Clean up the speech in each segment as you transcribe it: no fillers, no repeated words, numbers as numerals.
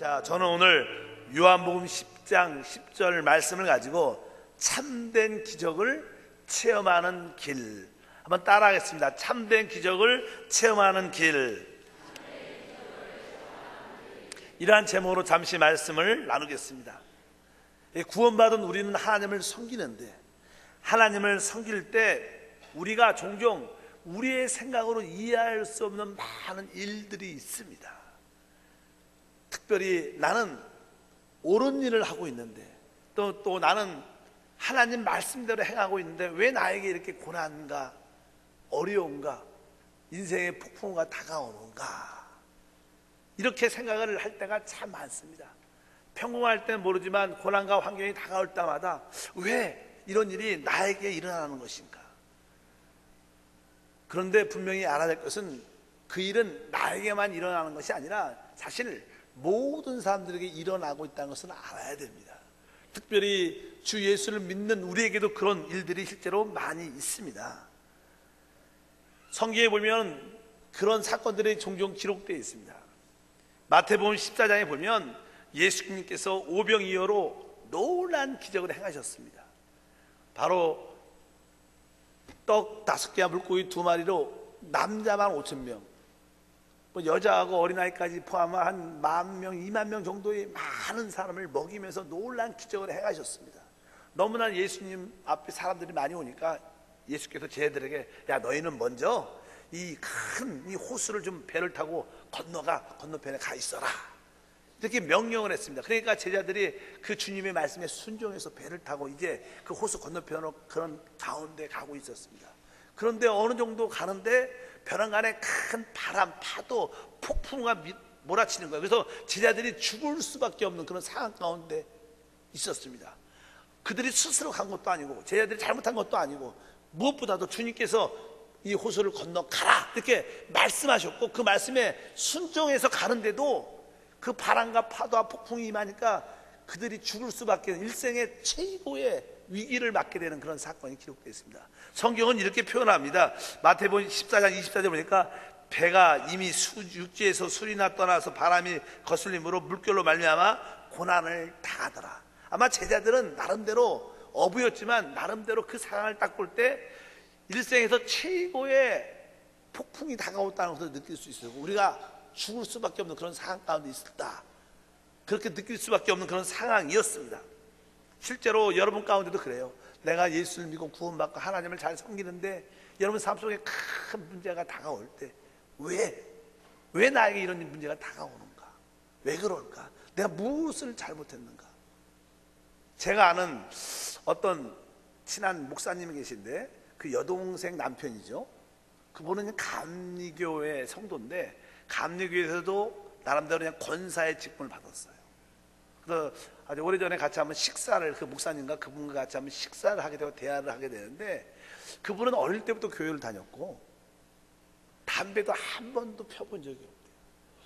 자, 저는 오늘 요한복음 10장 10절 말씀을 가지고 참된 기적을 체험하는 길, 한번 따라하겠습니다. 참된 기적을 체험하는 길, 이러한 제목으로 잠시 말씀을 나누겠습니다. 구원받은 우리는 하나님을 섬기는데, 하나님을 섬길 때 우리가 종종 우리의 생각으로 이해할 수 없는 많은 일들이 있습니다. 특별히 나는 옳은 일을 하고 있는데, 또 나는 하나님 말씀대로 행하고 있는데 왜 나에게 이렇게 고난과 어려움과 인생의 폭풍우가 다가오는가, 이렇게 생각을 할 때가 참 많습니다. 평범할 때는 모르지만 고난과 환경이 다가올 때마다 왜 이런 일이 나에게 일어나는 것인가. 그런데 분명히 알아야 될 것은 그 일은 나에게만 일어나는 것이 아니라 사실 모든 사람들에게 일어나고 있다는 것은 알아야 됩니다. 특별히 주 예수를 믿는 우리에게도 그런 일들이 실제로 많이 있습니다. 성경에 보면 그런 사건들이 종종 기록되어 있습니다. 마태복음 14장에 보면 예수님께서 오병이어로 놀라운 기적을 행하셨습니다. 바로 떡 5개와 물고기 2마리로 남자만 5,000명, 여자하고 어린아이까지 포함한 한 10,000명, 20,000명 정도의 많은 사람을 먹이면서 놀라운 기적을 행하셨습니다. 너무나 예수님 앞에 사람들이 많이 오니까 예수께서 제자들에게, 야, 너희는 먼저 이 큰 이 호수를 좀 배를 타고 건너편에 가 있어라, 이렇게 명령을 했습니다. 그러니까 제자들이 그 주님의 말씀에 순종해서 배를 타고 이제 그 호수 건너편으로 그런 가운데 가고 있었습니다. 그런데 어느 정도 가는데 벼랑간에 큰 바람, 파도, 폭풍우가 몰아치는 거예요. 그래서 제자들이 죽을 수밖에 없는 그런 상황 가운데 있었습니다. 그들이 스스로 간 것도 아니고 제자들이 잘못한 것도 아니고, 무엇보다도 주님께서 이 호수를 건너 가라 이렇게 말씀하셨고, 그 말씀에 순종해서 가는데도 그 바람과 파도와 폭풍이 임하니까 그들이 죽을 수밖에 없는 일생의 최고의 위기를 맞게 되는 그런 사건이 기록되어 있습니다. 성경은 이렇게 표현합니다. 마태복음 14장 24절 보니까 배가 이미 육지에서 술이나 떠나서 바람이 거슬림으로 물결로 말미암아 고난을 당하더라. 아마 제자들은 나름대로 어부였지만 나름대로 그 상황을 딱 볼 때 일생에서 최고의 폭풍이 다가왔다는 것을 느낄 수 있어요. 우리가 죽을 수밖에 없는 그런 상황 가운데 있었다, 그렇게 느낄 수밖에 없는 그런 상황이었습니다. 실제로 여러분 가운데도 그래요. 내가 예수를 믿고 구원받고 하나님을 잘 섬기는데 여러분 삶 속에 큰 문제가 다가올 때 왜 나에게 이런 문제가 다가오는가, 왜 그럴까, 내가 무엇을 잘못했는가. 제가 아는 어떤 친한 목사님이 계신데 그 여동생 남편이죠. 그분은 감리교회 성도인데 감리교회에서도 나름대로 그냥 권사의 직분을 받았어요. 그래서 아주 오래전에 같이 한번 식사를, 그 목사님과 그분과 같이 한번 식사를 하게 되고 대화를 하게 되는데, 그분은 어릴 때부터 교회를 다녔고 담배도 한 번도 펴본 적이 없대요.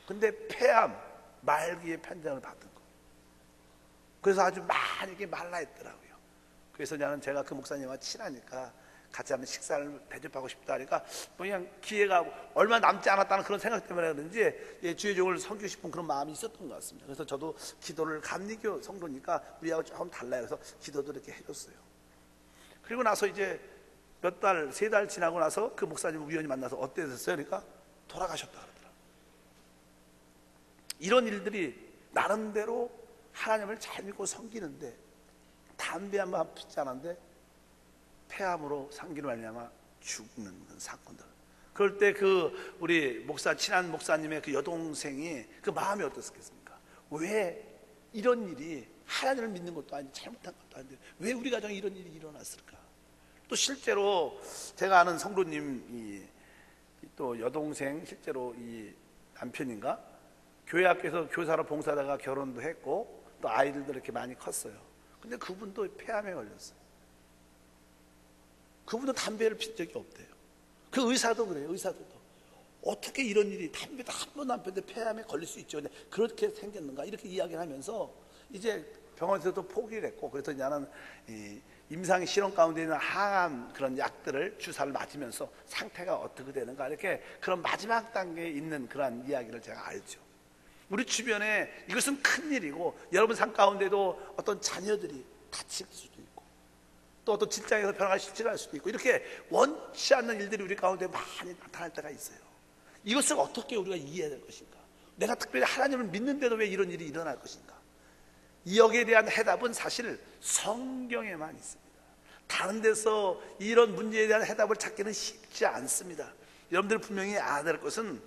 근데 폐암 말기에 편장을 받은 거예요. 그래서 아주 많이 이렇게 말라 있더라고요. 그래서 나는 제가 그 목사님과 친하니까 같이 한번 식사를 대접하고 싶다 하니까 그냥 기회가 얼마 남지 않았다는 그런 생각 때문에 그런지 주의 종을 섬기고 싶은 그런 마음이 있었던 것 같습니다. 그래서 저도 기도를, 감리교 성도니까 우리하고 조금 달라요. 그래서 기도도 이렇게 해줬어요. 그리고 나서 이제 몇 달, 3달 지나고 나서 그 목사님 우연히 만나서 어땠어요? 그러니까 돌아가셨다 그러더라고요. 이런 일들이 나름대로 하나님을 잘 믿고 섬기는데 담배 한 번 피지 않았는데 폐암으로 상기로 말미암아 죽는 사건들. 그럴 때 그 우리 친한 목사님의 그 여동생이 그 마음이 어떻겠습니까? 왜 이런 일이, 하나님을 믿는 것도 아니고 잘못한 것도 아닌데 왜 우리 가정에 이런 일이 일어났을까? 또 실제로 제가 아는 성도님이 또 여동생, 실제로 이 남편인가 교회 학교에서 교사로 봉사하다가 결혼도 했고 또 아이들도 이렇게 많이 컸어요. 근데 그분도 폐암에 걸렸어요. 그분도 담배를 핀 적이 없대요. 그 의사도 그래요. 의사도 어떻게 이런 일이, 담배도 한 번도 안 폈는데 폐암에 걸릴 수 있죠. 근데 그렇게 생겼는가, 이렇게 이야기를 하면서 이제 병원에서도 포기를 했고, 그래서 나는 임상 실험 가운데 있는 항암 그런 약들을 주사를 맞으면서 상태가 어떻게 되는가, 이렇게 그런 마지막 단계에 있는 그런 이야기를 제가 알죠. 우리 주변에 이것은 큰 일이고, 여러분 삶 가운데도 어떤 자녀들이 다칠 수도 있고, 또 어떤 직장에서 변화가 실질할 수도 있고, 이렇게 원치 않는 일들이 우리 가운데 많이 나타날 때가 있어요. 이것을 어떻게 우리가 이해해야 될 것인가? 내가 특별히 하나님을 믿는데도 왜 이런 일이 일어날 것인가? 여기에 대한 해답은 사실 성경에만 있습니다. 다른 데서 이런 문제에 대한 해답을 찾기는 쉽지 않습니다. 여러분들 분명히 알아야 될 것은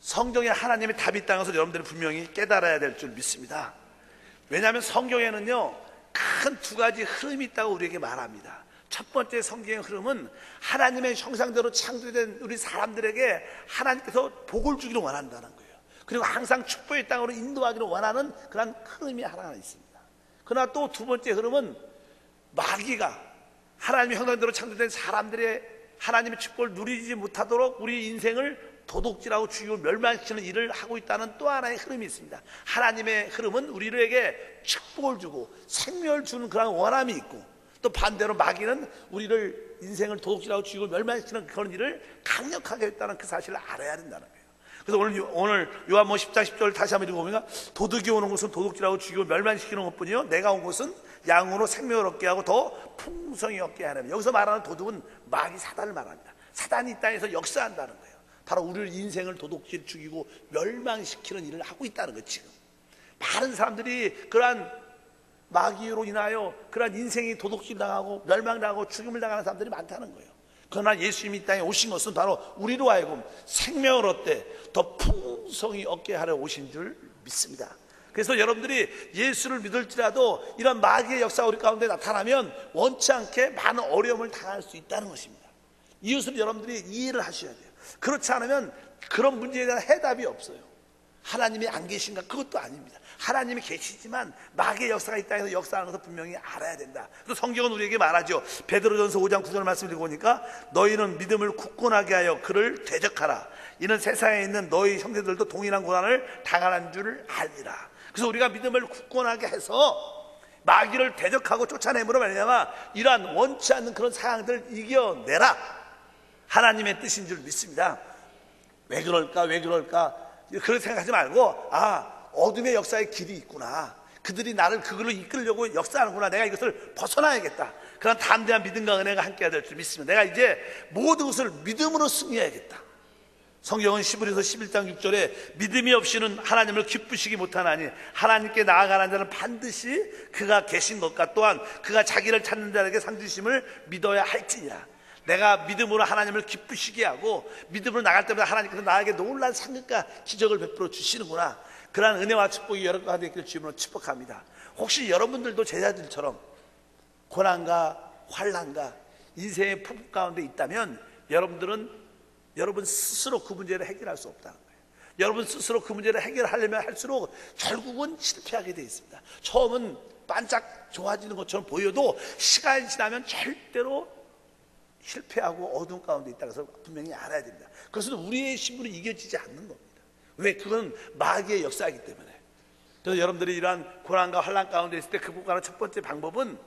성경에 하나님의 답이 있다는 것을 여러분들이 분명히 깨달아야 될 줄 믿습니다. 왜냐하면 성경에는요, 큰 두 가지 흐름이 있다고 우리에게 말합니다. 첫 번째 성경의 흐름은 하나님의 형상대로 창조된 우리 사람들에게 하나님께서 복을 주기를 원한다는 거예요. 그리고 항상 축복의 땅으로 인도하기를 원하는 그런 흐름이 하나 있습니다. 그러나 또 두 번째 흐름은 마귀가 하나님의 형상대로 창조된 사람들의 하나님의 축복을 누리지 못하도록 우리 인생을 도둑질하고 죽이고 멸망시키는 일을 하고 있다는 또 하나의 흐름이 있습니다. 하나님의 흐름은 우리에게 축복을 주고 생명을 주는 그런 원함이 있고, 또 반대로 마귀는 우리를 인생을 도둑질하고 죽이고 멸망시키는 그런 일을 강력하게 했다는 그 사실을 알아야 된다는 거예요. 그래서 오늘 요한복음 10장 10절 다시 한번 읽어보면, 도둑이 오는 것은 도둑질하고 죽이고 멸망시키는 것뿐이요 내가 온 것은 양으로 생명을 얻게 하고 더 풍성히 얻게 하는. 여기서 말하는 도둑은 마귀 사단을 말합니다. 사단이 이 땅에서 역사한다는 거예요. 바로 우리를 인생을 도둑질 죽이고 멸망시키는 일을 하고 있다는 거예요. 지금 많은 사람들이 그러한 마귀로 인하여 그러한 인생이 도둑질 당하고 멸망당하고 죽임을 당하는 사람들이 많다는 거예요. 그러나 예수님이 이 땅에 오신 것은 바로 우리로 하여금 생명을 얻되 더 풍성히 얻게 하려 오신 줄 믿습니다. 그래서 여러분들이 예수를 믿을지라도 이런 마귀의 역사가 우리 가운데 나타나면 원치 않게 많은 어려움을 당할 수 있다는 것입니다. 이것을 여러분들이 이해를 하셔야 돼요. 그렇지 않으면 그런 문제에 대한 해답이 없어요. 하나님이 안 계신가? 그것도 아닙니다. 하나님이 계시지만 마귀의 역사가 이 땅에서 역사하는 것을 분명히 알아야 된다. 그래서 성경은 우리에게 말하죠. 베드로전서 5장 9절 말씀을 읽어보니까, 너희는 믿음을 굳건하게 하여 그를 대적하라. 이는 세상에 있는 너희 형제들도 동일한 고난을 당하는 줄 알리라. 그래서 우리가 믿음을 굳건하게 해서 마귀를 대적하고 쫓아내므로 말미암아 이러한 원치 않는 그런 상황들을 이겨내라, 하나님의 뜻인 줄 믿습니다. 왜 그럴까? 그렇게 생각하지 말고, 어둠의 역사의 길이 있구나, 그들이 나를 그걸로 이끌려고 역사하는구나, 내가 이것을 벗어나야겠다, 그런 담대한 믿음과 은혜가 함께 될 줄 믿습니다. 내가 이제 모든 것을 믿음으로 승리해야겠다. 성경은 시브리서 11장 6절에 믿음이 없이는 하나님을 기쁘시기 못하나니 하나님께 나아가는 자는 반드시 그가 계신 것과 또한 그가 자기를 찾는 자에게 상 주심을 믿어야 할지니라. 내가 믿음으로 하나님을 기쁘시게 하고 믿음으로 나갈 때마다 하나님께서 나에게 놀라운 상급과 기적을 베풀어 주시는구나, 그러한 은혜와 축복이 여러분과 되기를 주님으로 축복합니다. 혹시 여러분들도 제자들처럼 고난과 환난과 인생의 풍파 가운데 있다면 여러분 스스로 그 문제를 해결할 수 없다는 거예요. 여러분 스스로 그 문제를 해결하려면 할수록 결국은 실패하게 되어 있습니다. 처음은 반짝 좋아지는 것처럼 보여도 시간이 지나면 절대로 실패하고 어두운 가운데 있다는 것을 분명히 알아야 됩니다. 그것은 우리의 힘으로 이겨지지 않는 겁니다. 왜? 그건 마귀의 역사이기 때문에. 그래서 여러분들이 이러한 고난과 환난 가운데 있을 때 극복하는 첫 번째 방법은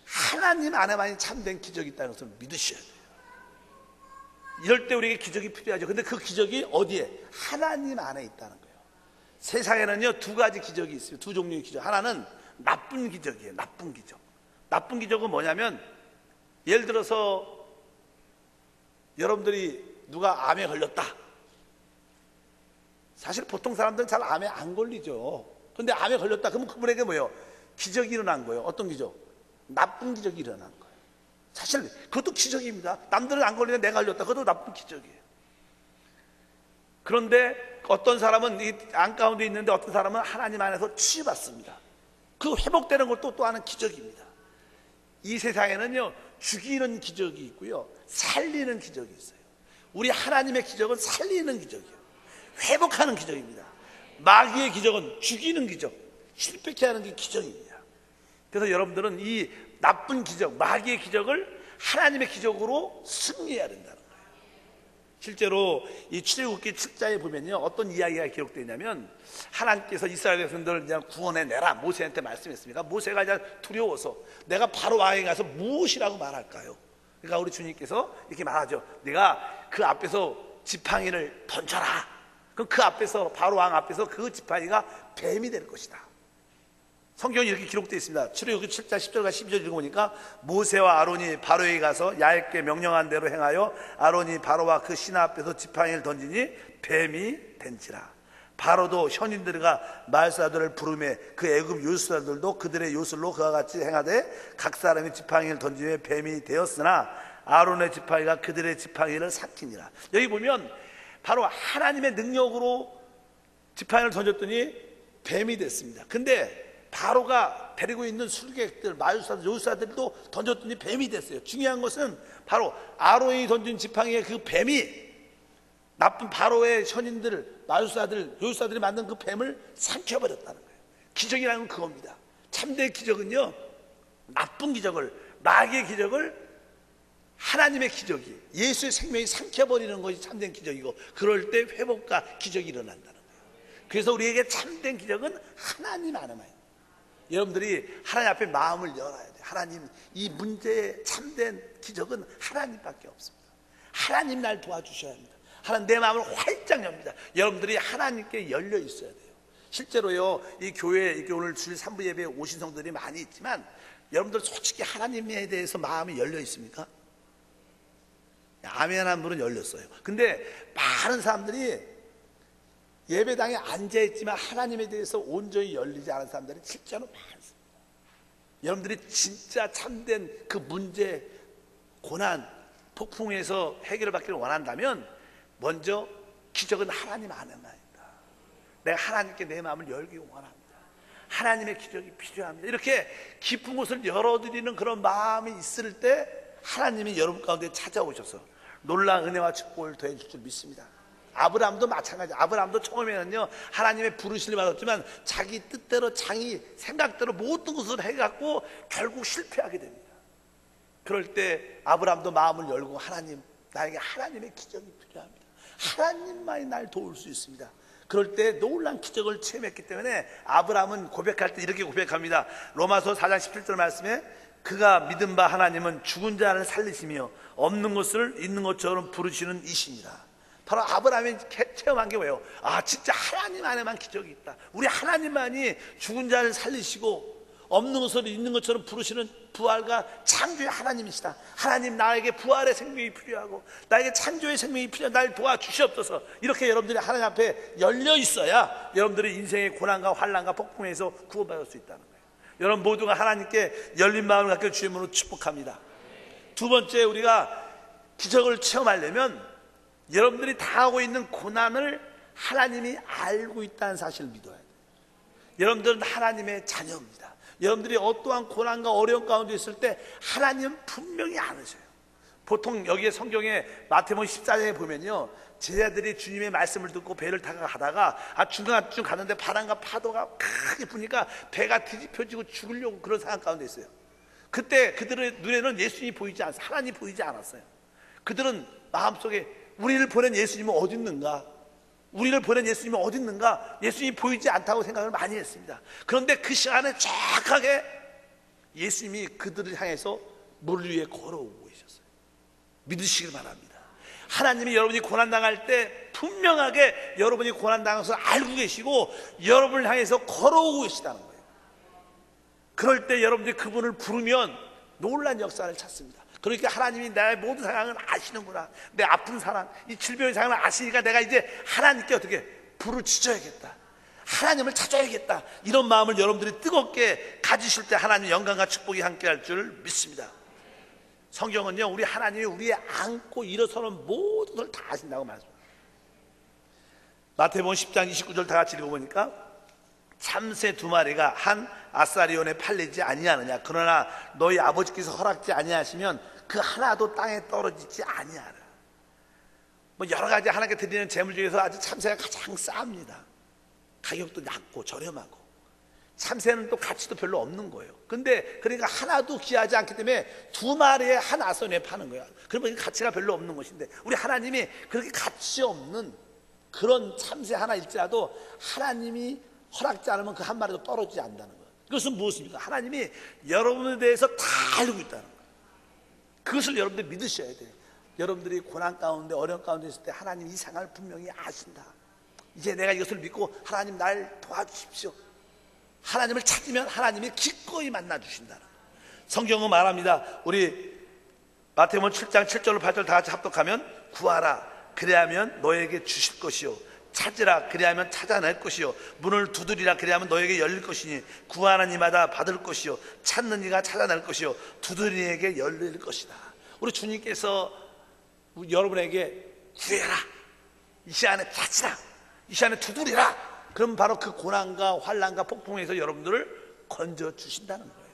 하나님 안에만이 참된 기적이 있다는 것을 믿으셔야 돼요. 이럴 때 우리에게 기적이 필요하죠. 근데 그 기적이 어디에? 하나님 안에 있다는 거예요. 세상에는요, 두 가지 기적이 있어요. 두 종류의 기적. 하나는 나쁜 기적이에요. 나쁜 기적. 나쁜 기적은 뭐냐면, 예를 들어서 여러분들이 누가 암에 걸렸다. 사실 보통 사람들은 잘 암에 안 걸리죠. 근데 암에 걸렸다. 그러면 그분에게 뭐예요? 기적이 일어난 거예요. 어떤 기적? 나쁜 기적이 일어난 거예요. 사실 그것도 기적입니다. 남들은 안 걸리는데 내가 걸렸다. 그것도 나쁜 기적이에요. 그런데 어떤 사람은 이 안 가운데 있는데 어떤 사람은 하나님 안에서 치유받습니다. 그 회복되는 것도 또 하나는 기적입니다. 이 세상에는요, 죽이는 기적이 있고요, 살리는 기적이 있어요. 우리 하나님의 기적은 살리는 기적이에요. 회복하는 기적입니다. 마귀의 기적은 죽이는 기적, 실패케 하는 게 기적입니다. 그래서 여러분들은 이 나쁜 기적, 마귀의 기적을 하나님의 기적으로 승리해야 된다는 거예요. 실제로 이 출애굽기 7장에 보면요, 어떤 이야기가 기록되어 있냐면, 하나님께서 이스라엘 백성들을 그냥 구원해내라 모세한테 말씀했습니다. 모세가 이제 두려워서 내가 바로 왕에게 가서 무엇이라고 말할까요? 그러니까 우리 주님께서 이렇게 말하죠. 네가 그 앞에서 지팡이를 던져라. 그럼 그 앞에서, 바로 왕 앞에서 그 지팡이가 뱀이 될 것이다. 성경이 이렇게 기록되어 있습니다. 출애굽기 7장 10절과 12절 읽어보니까 모세와 아론이 바로에게 가서 야훼께 명령한 대로 행하여 아론이 바로와 그 신하 앞에서 지팡이를 던지니 뱀이 된지라. 바로도 현인들과 말사들을 부르매 그 애굽 요술사들도 그들의 요술로 그와 같이 행하되 각 사람이 지팡이를 던지며 뱀이 되었으나 아론의 지팡이가 그들의 지팡이를 삭히니라. 여기 보면 바로 하나님의 능력으로 지팡이를 던졌더니 뱀이 됐습니다. 근데 바로가 데리고 있는 술객들, 마술사들, 요술사들도 던졌더니 뱀이 됐어요. 중요한 것은 바로 아론이 던진 지팡이의 그 뱀이 나쁜 바로의 현인들, 마술사들, 요술사들이 만든 그 뱀을 삼켜버렸다는 거예요. 기적이라는 건 그겁니다. 참된 기적은요, 나쁜 기적을, 마귀의 기적을 하나님의 기적이, 예수의 생명이 삼켜버리는 것이 참된 기적이고, 그럴 때 회복과 기적이 일어난다는 거예요. 그래서 우리에게 참된 기적은 하나님 안에만 있는. 여러분들이 하나님 앞에 마음을 열어야 돼요. 하나님, 이 문제의 참된 기적은 하나님밖에 없습니다. 하나님 날 도와주셔야 합니다. 하나님, 내 마음을 활짝 엽니다. 여러분들이 하나님께 열려 있어야 돼요. 실제로요, 이 교회에 이렇게 오늘 주일 3부 예배에 오신 성도들이 많이 있지만, 여러분들 솔직히 하나님에 대해서 마음이 열려 있습니까? 아멘 한 분은 열렸어요. 근데 많은 사람들이 예배당에 앉아있지만 하나님에 대해서 온전히 열리지 않은 사람들이 실제로 많습니다. 여러분들이 진짜 참된 그 문제, 고난, 폭풍에서 해결을 받기를 원한다면 먼저 기적은 하나님 안에만 있다. 내가 하나님께 내 마음을 열기 원합니다. 하나님의 기적이 필요합니다. 이렇게 깊은 곳을 열어드리는 그런 마음이 있을 때 하나님이 여러분 가운데 찾아오셔서 놀라운 은혜와 축복을 더해줄 줄 믿습니다. 아브라함도 마찬가지. 아브라함도 처음에는요, 하나님의 부르심을 받았지만 자기 뜻대로, 자기 생각대로 모든 것을 해갖고 결국 실패하게 됩니다. 그럴 때 아브라함도 마음을 열고, 하나님, 나에게 하나님의 기적이 필요합니다. 하나님만이 날 도울 수 있습니다. 그럴 때 놀란 기적을 체험했기 때문에 아브라함은 고백할 때 이렇게 고백합니다. 로마서 4장 17절 말씀에 그가 믿은 바 하나님은 죽은 자를 살리시며 없는 것을 있는 것처럼 부르시는 이십니다. 바로 아브라함이 체험한 게 뭐예요? 아, 진짜 하나님 안에만 기적이 있다. 우리 하나님만이 죽은 자를 살리시고 없는 것을 있는 것처럼 부르시는 부활과 창조의 하나님이시다. 하나님, 나에게 부활의 생명이 필요하고 나에게 창조의 생명이 필요하다. 날 도와주시옵소서. 이렇게 여러분들이 하나님 앞에 열려 있어야 여러분들이 인생의 고난과 환난과 폭풍에서 구원받을 수 있다는 거예요. 여러분 모두가 하나님께 열린 마음을 갖게 주님으로 축복합니다. 두 번째, 우리가 기적을 체험하려면 여러분들이 당하고 있는 고난을 하나님이 알고 있다는 사실을 믿어야 돼요. 여러분들은 하나님의 자녀입니다. 여러분들이 어떠한 고난과 어려움 가운데 있을 때 하나님은 분명히 아으셔요. 보통 여기에 성경에 마태복음 14장에 보면요, 제자들이 주님의 말씀을 듣고 배를 타고 가다가 중간쯤 가는데 바람과 파도가 크게 부니까 배가 뒤집혀지고 죽으려고 그런 상황 가운데 있어요. 그때 그들의 눈에는 예수님이 보이지 않았어요. 하나님이 보이지 않았어요. 그들은 마음속에 우리를 보낸 예수님은 어디 있는가? 우리를 보낸 예수님은 어디 있는가? 예수님이 보이지 않다고 생각을 많이 했습니다. 그런데 그 시간에 정확하게 예수님이 그들을 향해서 물 위에 걸어오고 계셨어요. 믿으시길 바랍니다. 하나님이 여러분이 고난당할 때 분명하게 여러분이 고난당한 것을 알고 계시고 여러분을 향해서 걸어오고 계시다는 거예요. 그럴 때 여러분들이 그분을 부르면 놀란 역사를 찾습니다. 그러니까 하나님이 나의 모든 상황을 아시는구나. 내 아픈 상황, 이 질병의 상황을 아시니까 내가 이제 하나님께 어떻게 부르짖어야겠다. 하나님을 찾아야겠다. 이런 마음을 여러분들이 뜨겁게 가지실 때 하나님의 영광과 축복이 함께할 줄 믿습니다. 성경은요, 우리 하나님이 우리의 안고 일어서는 모든 것을 다 아신다고 말합니다. 마태복음 10장 29절 다 같이 읽어보니까 참새 2마리가 한 아사리온에 팔리지 아니하느냐. 그러나 너희 아버지께서 허락지 아니하시면 그 하나도 땅에 떨어지지 아니하라. 뭐 여러 가지 하나님께 드리는 재물 중에서 아주 참새가 가장 쌉니다. 가격도 낮고 저렴하고. 참새는 또 가치도 별로 없는 거예요. 근데 그러니까 하나도 귀하지 않기 때문에 2마리에 한 아선에 파는 거예요. 그러면 가치가 별로 없는 것인데 우리 하나님이 그렇게 가치 없는 그런 참새 하나일지라도 하나님이 허락지 않으면 그 한 마리도 떨어지지 않는다는 거예요. 그것은 무엇입니까? 하나님이 여러분에 대해서 다 알고 있다는 거예요. 그것을 여러분들 믿으셔야 돼요. 여러분들이 고난 가운데 어려움 가운데 있을 때 하나님 이 상황을 분명히 아신다. 이제 내가 이것을 믿고 하나님 날 도와주십시오. 하나님을 찾으면 하나님이 기꺼이 만나 주신다는 거예요. 성경은 말합니다. 우리 마태복음 7장 7절로 8절 다 같이 합독하면, 구하라 그리하면 너에게 주실 것이요, 찾으라 그리하면 찾아낼 것이요, 문을 두드리라 그리하면 너에게 열릴 것이니, 구하는 이마다 받을 것이요, 찾는 이가 찾아낼 것이요, 두드리는 이에게 열릴 것이다. 우리 주님께서 여러분에게 구해라, 이 시간에 찾으라, 이 시간에 두드리라, 그럼 바로 그 고난과 환난과 폭풍에서 여러분들을 건져 주신다는 거예요.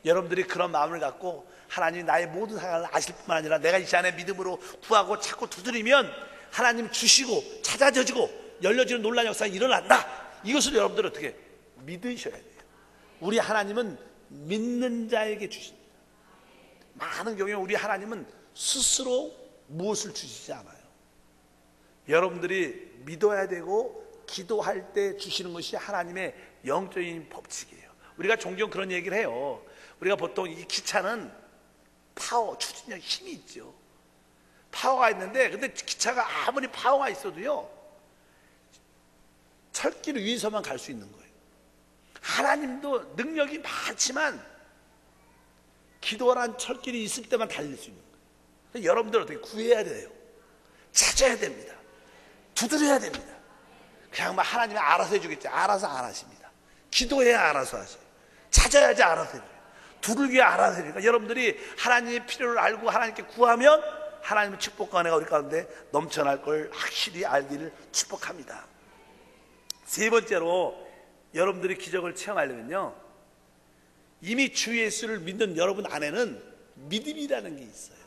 여러분들이 그런 마음을 갖고 하나님이 나의 모든 상황을 아실 뿐만 아니라 내가 이 시간에 믿음으로 구하고 찾고 두드리면 하나님 주시고 찾아져지고 열려지는 놀라운 역사가 일어난다. 이것을 여러분들 어떻게 믿으셔야 돼요. 우리 하나님은 믿는 자에게 주십니다. 많은 경우에 우리 하나님은 스스로 무엇을 주시지 않아요. 여러분들이 믿어야 되고 기도할 때 주시는 것이 하나님의 영적인 법칙이에요. 우리가 종종 그런 얘기를 해요. 우리가 보통 이 기차는 파워, 추진력, 힘이 있죠. 파워가 있는데, 근데 기차가 아무리 파워가 있어도요, 철길 위에서만 갈 수 있는 거예요. 하나님도 능력이 많지만 기도란 철길이 있을 때만 달릴 수 있는 거예요. 여러분들 어떻게 구해야 돼요. 찾아야 됩니다. 두드려야 됩니다. 그냥 막 하나님이 알아서 해주겠지. 알아서 안 하십니다. 기도해야 알아서 하세요. 찾아야지 알아서 해줘요. 두들겨야 알아서 해줘요. 그러니까 여러분들이 하나님의 필요를 알고 하나님께 구하면 하나님의 축복과 은혜가 우리 가운데 넘쳐날 걸 확실히 알기를 축복합니다. 세 번째로 여러분들이 기적을 체험하려면요, 이미 주 예수를 믿는 여러분 안에는 믿음이라는 게 있어요.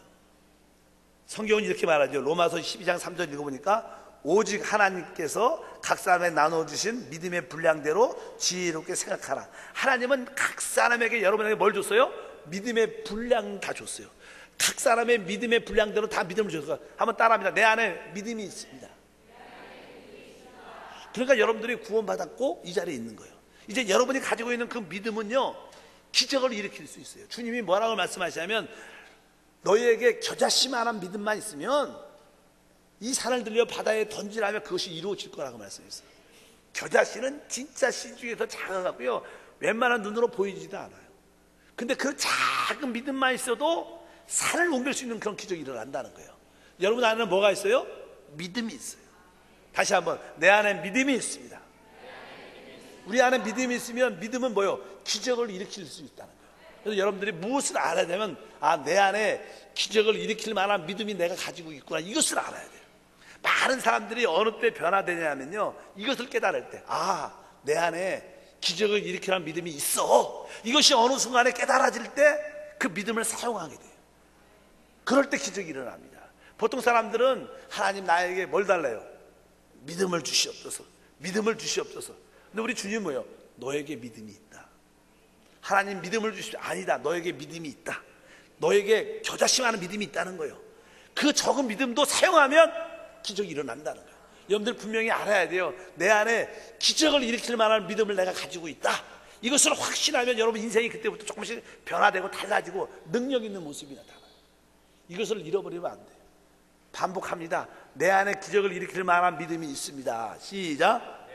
성경은 이렇게 말하죠. 로마서 12장 3절 읽어보니까, 오직 하나님께서 각 사람에 나눠주신 믿음의 분량대로 지혜롭게 생각하라. 하나님은 각 사람에게, 여러분에게 뭘 줬어요? 믿음의 분량 다 줬어요. 각 사람의 믿음의 분량대로 다 믿음을 줬어요. 한번 따라합니다. 내 안에 믿음이 있습니다. 그러니까 여러분들이 구원받았고 이 자리에 있는 거예요. 이제 여러분이 가지고 있는 그 믿음은요, 기적을 일으킬 수 있어요. 주님이 뭐라고 말씀하시냐면, 너희에게 겨자씨만한 믿음만 있으면 이 산을 들려 바다에 던지라면 그것이 이루어질 거라고 말씀했어요. 겨자씨는 진짜 씨 중에서 작아갖고요, 웬만한 눈으로 보이지도 않아요. 근데 그 작은 믿음만 있어도 산을 옮길 수 있는 그런 기적이 일어난다는 거예요. 여러분 안에는 뭐가 있어요? 믿음이 있어요. 다시 한번, 내 안에 믿음이 있습니다. 우리 안에 믿음이 있으면, 믿음은 뭐예요? 기적을 일으킬 수 있다는 거예요. 그래서 여러분들이 무엇을 알아야 되면, 내 안에 기적을 일으킬 만한 믿음이 내가 가지고 있구나, 이것을 알아야 돼요. 많은 사람들이 어느 때 변화되냐면요, 이것을 깨달을 때, 내 안에 기적을 일으키는 믿음이 있어. 이것이 어느 순간에 깨달아질 때 그 믿음을 사용하게 돼요. 그럴 때 기적이 일어납니다. 보통 사람들은 하나님 나에게 뭘 달래요? 믿음을 주시옵소서, 믿음을 주시옵소서. 근데 우리 주님 뭐예요? 너에게 믿음이 있다. 하나님 믿음을 주시오. 아니다, 너에게 믿음이 있다. 너에게 겨자씨만한 믿음이 있다는 거예요. 그 적은 믿음도 사용하면 기적이 일어난다는 거예요. 여러분들 분명히 알아야 돼요. 내 안에 기적을 일으킬 만한 믿음을 내가 가지고 있다. 이것을 확신하면 여러분 인생이 그때부터 조금씩 변화되고 달라지고 능력 있는 모습이 나타나요. 이것을 잃어버리면 안 돼요. 반복합니다. 내 안에 기적을 일으킬 만한 믿음이 있습니다. 시작.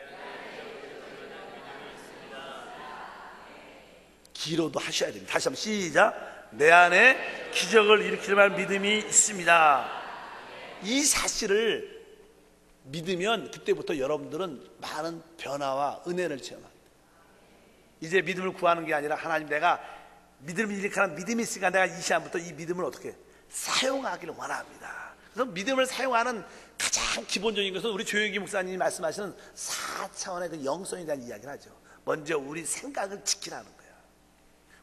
기로도 하셔야 됩니다. 다시 한번 시작. 내 안에 기적을 일으킬 만한 믿음이 있습니다. 이 사실을 믿으면 그때부터 여러분들은 많은 변화와 은혜를 체험합니다. 이제 믿음을 구하는 게 아니라, 하나님 내가 믿음을 일으키는 믿음이 있으니까 내가 이 시간부터 이 믿음을 어떻게 사용하기를 원합니다. 그래서 믿음을 사용하는 가장 기본적인 것은 우리 조영기 목사님이 말씀하시는 4차원의 그 영성에 대한 이야기를 하죠. 먼저 우리 생각을 지키라는 거예요.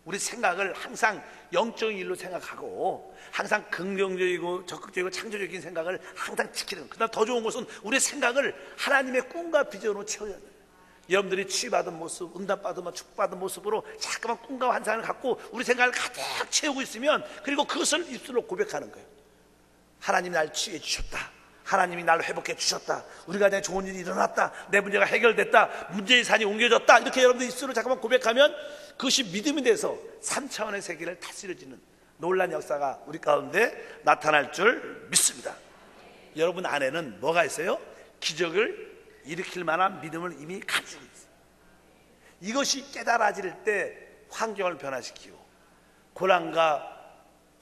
우리 생각을 항상 영적인 일로 생각하고, 항상 긍정적이고 적극적이고 창조적인 생각을 항상 지키는 거예요. 그다음 더 좋은 것은 우리 생각을 하나님의 꿈과 비전으로 채워야 돼요. 여러분들이 치유받은 모습, 응답받은 축복받은 모습으로 자꾸만 꿈과 환상을 갖고 우리 생각을 가득 채우고 있으면, 그리고 그것을 입술로 고백하는 거예요. 하나님이 날 치유해 주셨다. 하나님이 날 회복해 주셨다. 우리 가정에 좋은 일이 일어났다. 내 문제가 해결됐다. 문제의 산이 옮겨졌다. 이렇게 여러분들 입술로 잠깐만 고백하면 그것이 믿음이 돼서 3차원의 세계를 다스려지는 놀라운 역사가 우리 가운데 나타날 줄 믿습니다. 여러분 안에는 뭐가 있어요? 기적을 일으킬 만한 믿음을 이미 가지고 있어요. 이것이 깨달아질 때 환경을 변화시키고 고난과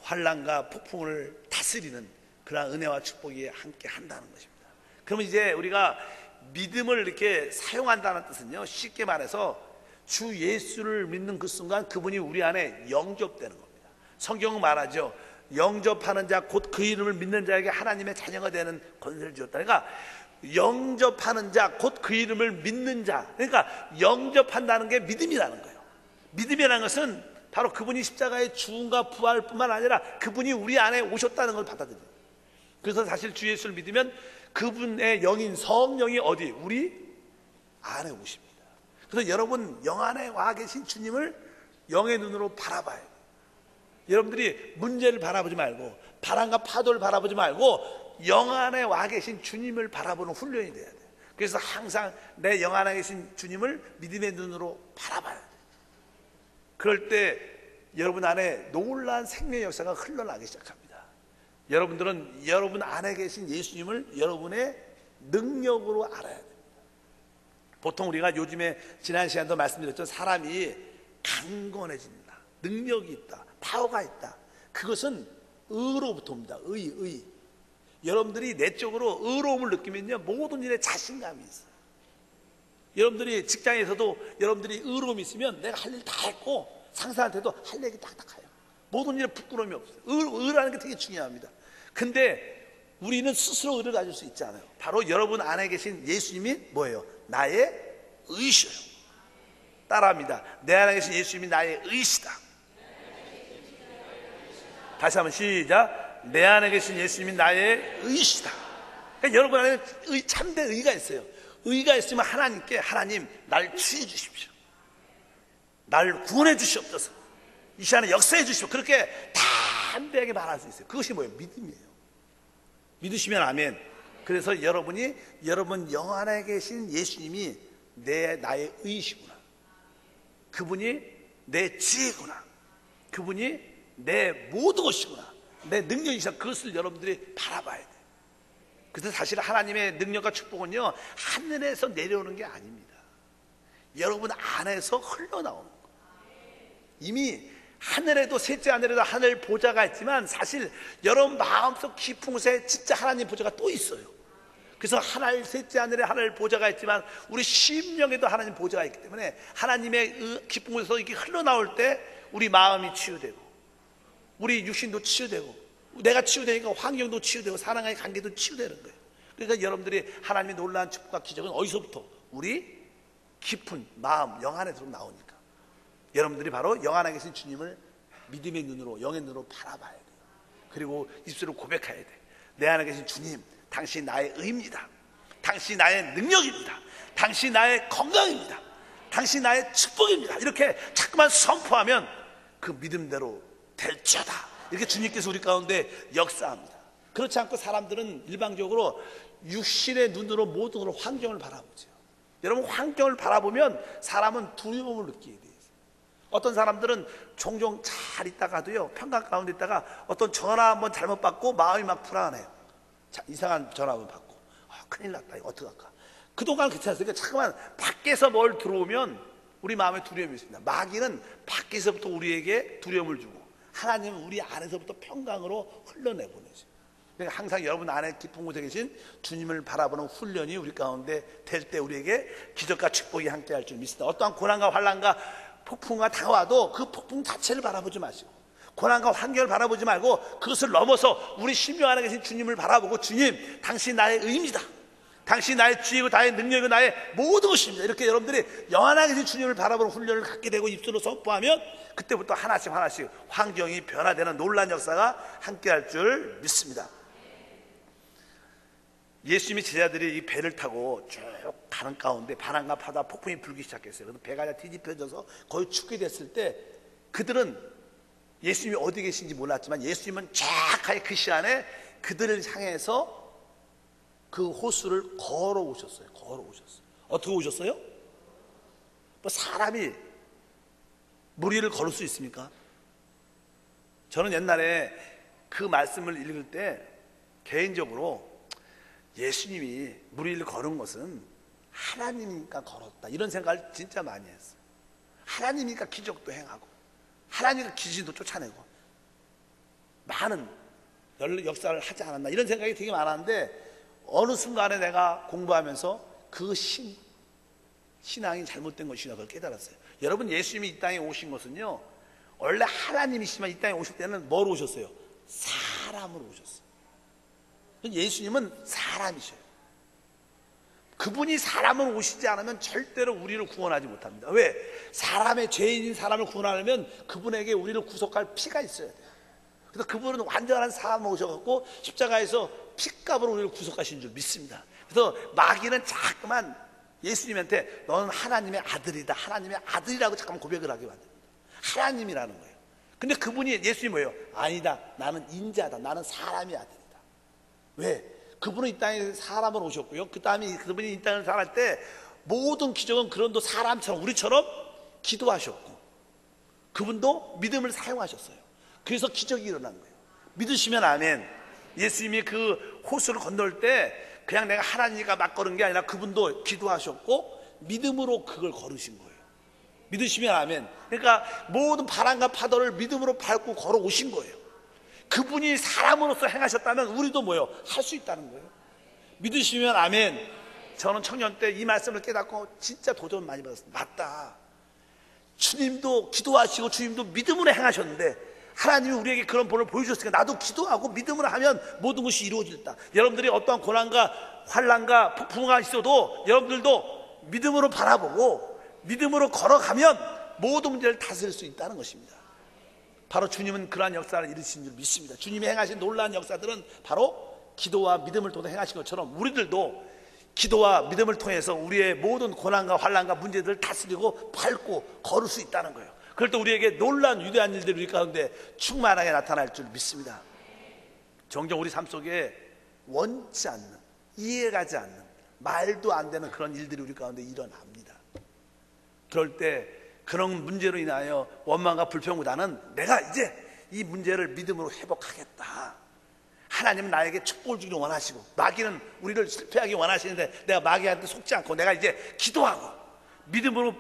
환난과 폭풍을 다스리는 그러한 은혜와 축복이 함께 한다는 것입니다. 그러면 이제 우리가 믿음을 이렇게 사용한다는 뜻은요, 쉽게 말해서 주 예수를 믿는 그 순간 그분이 우리 안에 영접되는 겁니다. 성경은 말하죠. 영접하는 자 곧 그 이름을 믿는 자에게 하나님의 자녀가 되는 권세를 주었다. 그러니까 영접하는 자 곧 그 이름을 믿는 자, 그러니까 영접한다는 게 믿음이라는 거예요. 믿음이라는 것은 바로 그분이 십자가의 죽음과 부활뿐만 아니라 그분이 우리 안에 오셨다는 걸 받아들여요. 그래서 사실 주 예수를 믿으면 그분의 영인 성령이 어디? 우리 안에 오십니다. 그래서 여러분 영 안에 와 계신 주님을 영의 눈으로 바라봐야 돼요. 여러분들이 문제를 바라보지 말고 바람과 파도를 바라보지 말고 영 안에 와 계신 주님을 바라보는 훈련이 돼야 돼요. 그래서 항상 내 영 안에 계신 주님을 믿음의 눈으로 바라봐야 돼요. 그럴 때 여러분 안에 놀라운 생명의 역사가 흘러나기 시작합니다. 여러분들은 여러분 안에 계신 예수님을 여러분의 능력으로 알아야 됩니다. 보통 우리가 요즘에 지난 시간도 말씀드렸죠. 사람이 강건해진다, 능력이 있다, 파워가 있다. 그것은 의로부터 옵니다. 의. 여러분들이 내적으로 의로움을 느끼면요, 모든 일에 자신감이 있어요. 여러분들이 직장에서도 여러분들이 의로움이 있으면 내가 할 일 다 했고 상사한테도 할 얘기 딱딱해요. 모든 일에 부끄러움이 없어요. 의라는 게 되게 중요합니다. 근데 우리는 스스로 의를 가질 수 있지 않아요. 바로 여러분 안에 계신 예수님이 뭐예요? 나의 의시요. 따라합니다. 내 안에 계신 예수님이 나의 의시다. 다시 한번 시작. 내 안에 계신 예수님이 나의 의시다. 그러니까 여러분 안에 참된 의가 있어요. 의가 있으면 하나님께 하나님 날 치유해 주십시오. 날 구원해 주시옵소서. 이 시간에 역사해 주십시오. 그렇게 담대하게 말할 수 있어요. 그것이 뭐예요? 믿음이에요. 믿으시면 아멘. 그래서 여러분이 여러분 영 안에 계신 예수님이 나의 의시구나. 그분이 내 지혜구나. 그분이 내 모든 것이구나. 내 능력이시다. 그것을 여러분들이 바라봐야 돼요. 그래서 사실 하나님의 능력과 축복은요, 하늘에서 내려오는 게 아닙니다. 여러분 안에서 흘러나오는 거예요. 이미 하늘에도 셋째 하늘에도 하늘 보좌가 있지만 사실 여러분 마음속 깊은 곳에 진짜 하나님 보좌가 또 있어요. 그래서 셋째 하늘에 하늘 보좌가 있지만 우리 심령에도 하나님 보좌가 있기 때문에 하나님의 깊은 곳에서 이게 흘러나올 때 우리 마음이 치유되고 우리 육신도 치유되고 내가 치유되니까 환경도 치유되고 사랑의 관계도 치유되는 거예요. 그러니까 여러분들이 하나님의 놀라운 축복과 기적은 어디서부터? 우리 깊은 마음, 영 안에서 나오니까 여러분들이 바로 영 안에 계신 주님을 믿음의 눈으로, 영의 눈으로 바라봐야 돼요. 그리고 입술로 고백해야 돼. 내 안에 계신 주님, 당신이 나의 의입니다. 당신이 나의 능력입니다. 당신이 나의 건강입니다. 당신이 나의 축복입니다. 이렇게 자꾸만 선포하면 그 믿음대로 될지어다. 이렇게 주님께서 우리 가운데 역사합니다. 그렇지 않고 사람들은 일방적으로 육신의 눈으로 모든 걸 환경을 바라보죠. 여러분 환경을 바라보면 사람은 두려움을 느끼게 돼요. 어떤 사람들은 종종 잘 있다가도요, 평강 가운데 있다가 어떤 전화 한번 잘못 받고 마음이 막 불안해요. 자, 이상한 전화 한번 받고 큰일 났다, 이거 어떡할까. 그동안 괜찮았으니까 자꾸만 밖에서 뭘 들어오면 우리 마음에 두려움이 있습니다. 마귀는 밖에서부터 우리에게 두려움을 주고 하나님은 우리 안에서부터 평강으로 흘러내보내죠. 그러니까 항상 여러분 안에 깊은 곳에 계신 주님을 바라보는 훈련이 우리 가운데 될 때 우리에게 기적과 축복이 함께 할 줄 믿습니다. 어떠한 고난과 환난과 폭풍과 다가와도 그 폭풍 자체를 바라보지 마시고 고난과 환경을 바라보지 말고 그것을 넘어서 우리 심령 안에 계신 주님을 바라보고 주님, 당신 나의 의입니다. 당신 나의 지혜고 나의 능력이고 나의 모든 것입니다. 이렇게 여러분들이 영원하게 계신 주님을 바라보는 훈련을 갖게 되고 입술로 선포하면 그때부터 하나씩 하나씩 환경이 변화되는 놀라운 역사가 함께 할 줄 믿습니다. 예수님이 제자들이 이 배를 타고 쭉 가는 가운데 바람과 파도와 폭풍이 불기 시작했어요. 그래서 배가 뒤집혀져서 거의 죽게 됐을 때 그들은 예수님이 어디 계신지 몰랐지만 예수님은 정확하게 그 시간에 그들을 향해서 그 호수를 걸어오셨어요. 어떻게 오셨어요? 뭐 사람이 물 위를 걸을 수 있습니까? 저는 옛날에 그 말씀을 읽을 때 개인적으로 예수님이 물 위를 걸은 것은 하나님이니까 걸었다, 이런 생각을 진짜 많이 했어요. 하나님이니까 기적도 행하고 하나님이니까 귀신도 쫓아내고 많은 역사를 하지 않았나, 이런 생각이 되게 많았는데 어느 순간에 내가 공부하면서 그 신앙이 잘못된 것이다, 그걸 깨달았어요. 여러분, 예수님이 이 땅에 오신 것은요, 원래 하나님이시지만 이 땅에 오실 때는 뭐로 오셨어요? 사람으로 오셨어요. 예수님은 사람이셔요. 그분이 사람으로 오시지 않으면 절대로 우리를 구원하지 못합니다. 왜? 사람의 죄인인 사람을 구원하려면 그분에게 우리를 구속할 피가 있어야 돼요. 그래서 그분은 완전한 사람으로 오셔갖고 십자가에서 피값으로 우리를 구속하신 줄 믿습니다. 그래서 마귀는 자꾸만 예수님한테 너는 하나님의 아들이다, 하나님의 아들이라고 잠깐 고백을 하게 만듭니다. 하나님이라는 거예요. 근데 그분이, 예수님이 뭐예요? 아니다, 나는 인자다, 나는 사람의 아들이다. 왜? 그분은 이 땅에 사람으로 오셨고요, 그 다음에 그분이 이 땅을 살할 때 모든 기적은 그런도 사람처럼 우리처럼 기도하셨고 그분도 믿음을 사용하셨어요. 그래서 기적이 일어난 거예요. 믿으시면 아멘. 예수님이 그 호수를 건널 때 그냥 내가 하나님과 막 걸은 게 아니라 그분도 기도하셨고 믿음으로 그걸 걸으신 거예요. 믿으시면 아멘. 그러니까 모든 바람과 파도를 믿음으로 밟고 걸어오신 거예요. 그분이 사람으로서 행하셨다면 우리도 뭐요? 할 수 있다는 거예요. 믿으시면 아멘. 저는 청년 때 이 말씀을 깨닫고 진짜 도전 많이 받았습니다. 맞다, 주님도 기도하시고 주님도 믿음으로 행하셨는데 하나님이 우리에게 그런 본을 보여주셨으니까 나도 기도하고 믿음으로 하면 모든 것이 이루어질다. 여러분들이 어떠한 고난과 환난과 폭풍우가 있어도 여러분들도 믿음으로 바라보고 믿음으로 걸어가면 모든 문제를 다스릴 수 있다는 것입니다. 바로 주님은 그러한 역사를 이루신 줄 믿습니다. 주님이 행하신 놀라운 역사들은 바로 기도와 믿음을 통해 행하신 것처럼 우리들도 기도와 믿음을 통해서 우리의 모든 고난과 환난과 문제들을 다스리고 밟고 걸을 수 있다는 거예요. 그럴 때 우리에게 놀라운 위대한 일들이 우리 가운데 충만하게 나타날 줄 믿습니다. 종종 우리 삶 속에 원치 않는, 이해가지 않는, 말도 안 되는 그런 일들이 우리 가운데 일어납니다. 그럴 때 그런 문제로 인하여 원망과 불평보다는 내가 이제 이 문제를 믿음으로 회복하겠다. 하나님은 나에게 축복을 주기를 원하시고 마귀는 우리를 실패하기 원하시는데 내가 마귀한테 속지 않고 내가 이제 기도하고 믿음으로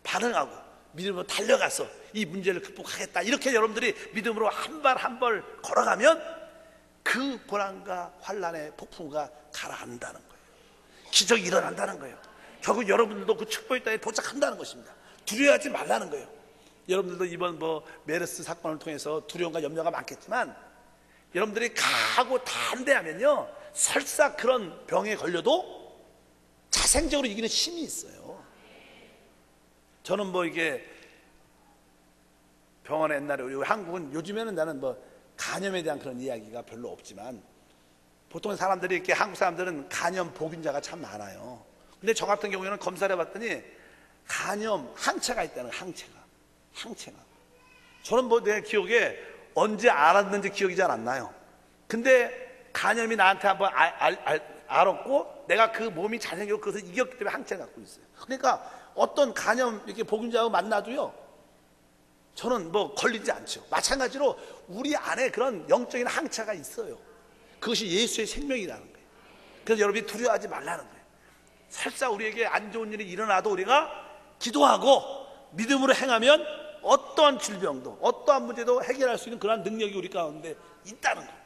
반응하고 믿음으로 달려가서 이 문제를 극복하겠다. 이렇게 여러분들이 믿음으로 한 발 한 발 걸어가면 그 고난과 환난의 폭풍우가 가라앉는다는 거예요. 기적이 일어난다는 거예요. 결국 여러분들도 그 축복의 땅에 도착한다는 것입니다. 두려워하지 말라는 거예요. 여러분들도 이번 메르스 사건을 통해서 두려움과 염려가 많겠지만 여러분들이 가고 담대하면요, 설사 그런 병에 걸려도 자생적으로 이기는 힘이 있어요. 저는 이게 병원에 옛날에 우리 한국은 요즘에는 나는 간염에 대한 그런 이야기가 별로 없지만 보통 사람들이 이렇게 한국 사람들은 간염 보균자가 참 많아요. 근데 저 같은 경우에는 검사를 해봤더니 간염 항체가 있다는 거예요. 항체가. 저는 내 기억에 언제 알았는지 기억이 잘 안 나요. 근데 간염이 나한테 한번 알았고 내가 그 몸이 잘생기고 그것을 이겼기 때문에 항체를 갖고 있어요. 그러니까 어떤 간염 이렇게 보균자하고 만나도요, 저는 걸리지 않죠. 마찬가지로 우리 안에 그런 영적인 항체가 있어요. 그것이 예수의 생명이라는 거예요. 그래서 여러분이 두려워하지 말라는 거예요. 설사 우리에게 안 좋은 일이 일어나도 우리가 기도하고 믿음으로 행하면 어떠한 질병도 어떠한 문제도 해결할 수 있는 그런 능력이 우리 가운데 있다는 거예요.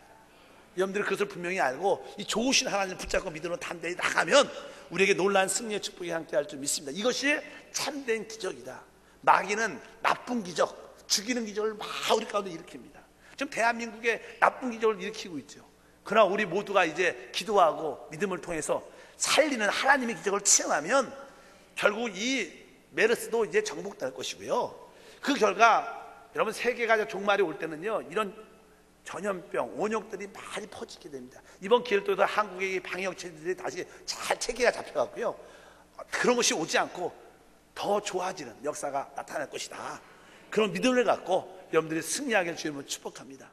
여러분들이 그것을 분명히 알고 이 좋으신 하나님을 붙잡고 믿음으로 담대히 나가면 우리에게 놀라운 승리의 축복이 함께할 줄 믿습니다. 이것이 참된 기적이다. 마귀는 나쁜 기적, 죽이는 기적을 막 우리 가운데 일으킵니다. 지금 대한민국에 나쁜 기적을 일으키고 있죠. 그러나 우리 모두가 이제 기도하고 믿음을 통해서 살리는 하나님의 기적을 체험하면 결국 이 메르스도 이제 정복될 것이고요. 그 결과 여러분 세계가 종말이 올 때는요, 이런 전염병, 온역들이 많이 퍼지게 됩니다. 이번 기회를 통해서 한국의 방역체들이 다시 잘 체계가 잡혀갔고요, 그런 것이 오지 않고 더 좋아지는 역사가 나타날 것이다. 그런 믿음을 갖고 여러분들이 승리하기를 주님으로 축복합니다.